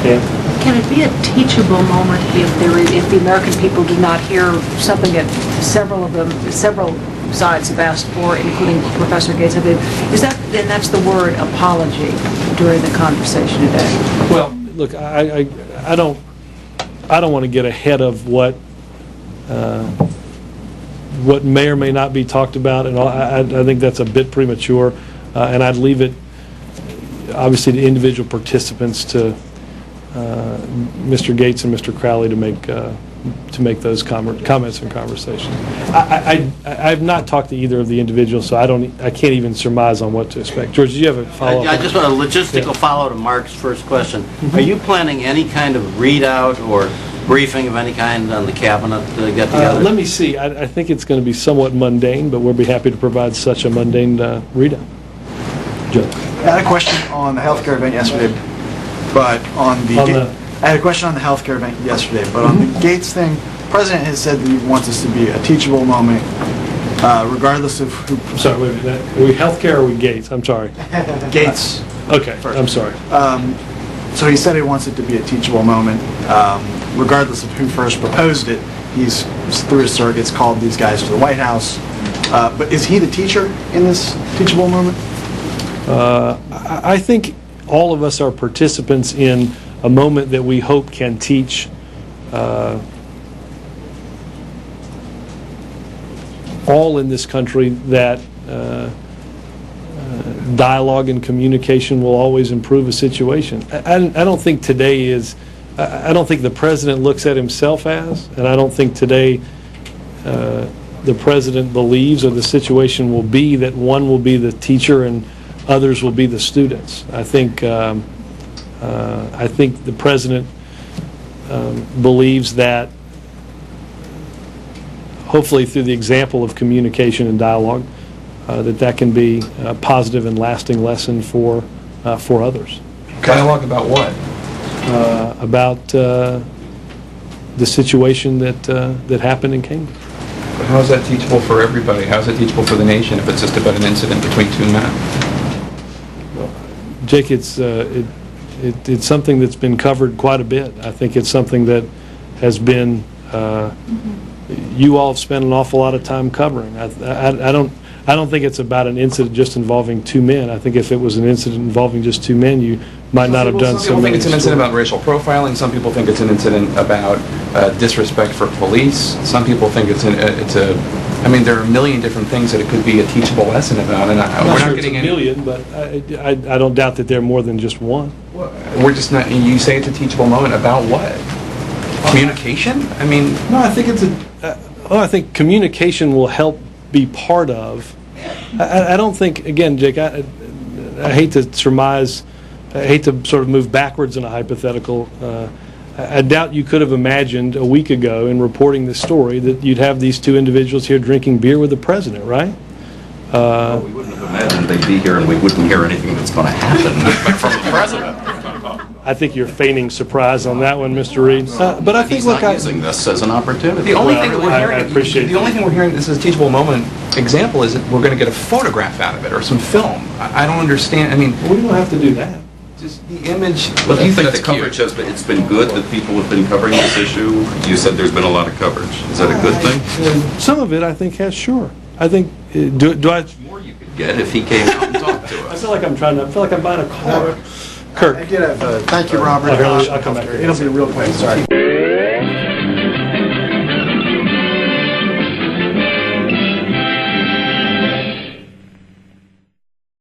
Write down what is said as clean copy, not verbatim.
Can it be a teachable moment if the American people do not hear something that several sides have asked for, including Professor Gates? Is that, and that's the word apology during the conversation today? Well, look, I don't want to get ahead of what may or may not be talked about, and I think that's a bit premature, and I'd leave it obviously to individual participants, to Mr. Gates and Mr. Crowley to make those comments and conversations. I've not talked to either of the individuals, so I can't even surmise on what to expect. George, do you have a follow-up? I just want a logistical follow to Mark's first question. Are you planning any kind of readout or briefing of any kind on the cabinet get together? Let me see. I think it's going to be somewhat mundane, but we'll be happy to provide such a mundane readout. Joe. I had a question on the healthcare event yesterday, but on the Gates thing, the president has said that he wants this to be a teachable moment, regardless of who. I'm sorry, wait a minute. Are we healthcare or are we Gates? I'm sorry. Gates. Okay, first. I'm sorry. So he said he wants it to be a teachable moment, regardless of who first proposed it. He's, through his surrogates, called these guys to the White House. But is he the teacher in this teachable moment? I think all of us are participants in a moment that we hope can teach all in this country that dialogue and communication will always improve a situation. I don't think today is, I don't think the president looks at himself as, and I don't think today the president believes or the situation will be that one will be the teacher and others will be the students. I think the president believes that hopefully through the example of communication and dialogue, that can be a positive and lasting lesson for others. Dialogue about what? About the situation that happened in Cambridge. But how is that teachable for everybody? How is it teachable for the nation if it's just about an incident between two men? Jake, it's something that's been covered quite a bit. I think it's something that has been, you all have spent an awful lot of time covering. I don't think it's about an incident just involving two men. I think if it was an incident involving just two men, you might not have done so many. Some people think it's an incident about racial profiling. Some people think it's an incident about disrespect for police. Some people think it's I mean, there are a million different things that it could be a teachable lesson about, and we're not getting any. Million, but I don't doubt that there are more than just one. We're just not. You say it's a teachable moment about what? Communication? I mean, no. I think it's I think communication will help be part of. I don't think. Again, Jake, I hate to surmise. I hate to sort of move backwards in a hypothetical. I doubt you could have imagined a week ago in reporting this story that you'd have these two individuals here drinking beer with the president, right? Well, we wouldn't have imagined they'd be here and we wouldn't hear anything that's going to happen from the president. I think you're feigning surprise on that one, Mr. Reid. But I think, he's not using this as an opportunity. The only thing that we're hearing, I appreciate the only thing we're hearing this is a teachable moment example is that we're going to get a photograph out of it or some film. I don't understand. I mean, we don't have to do that. Just the image. Well, do you think the coverage it's been good that people have been covering this issue? You said there's been a lot of coverage. Is that a good thing? Some of it, I think, has, sure. I think, do I... More you could get if he came out and talked to us. I feel like I'm buying a car. Kirk. I did have, thank you, Robert. I'll come back here. It'll be real quick, sorry.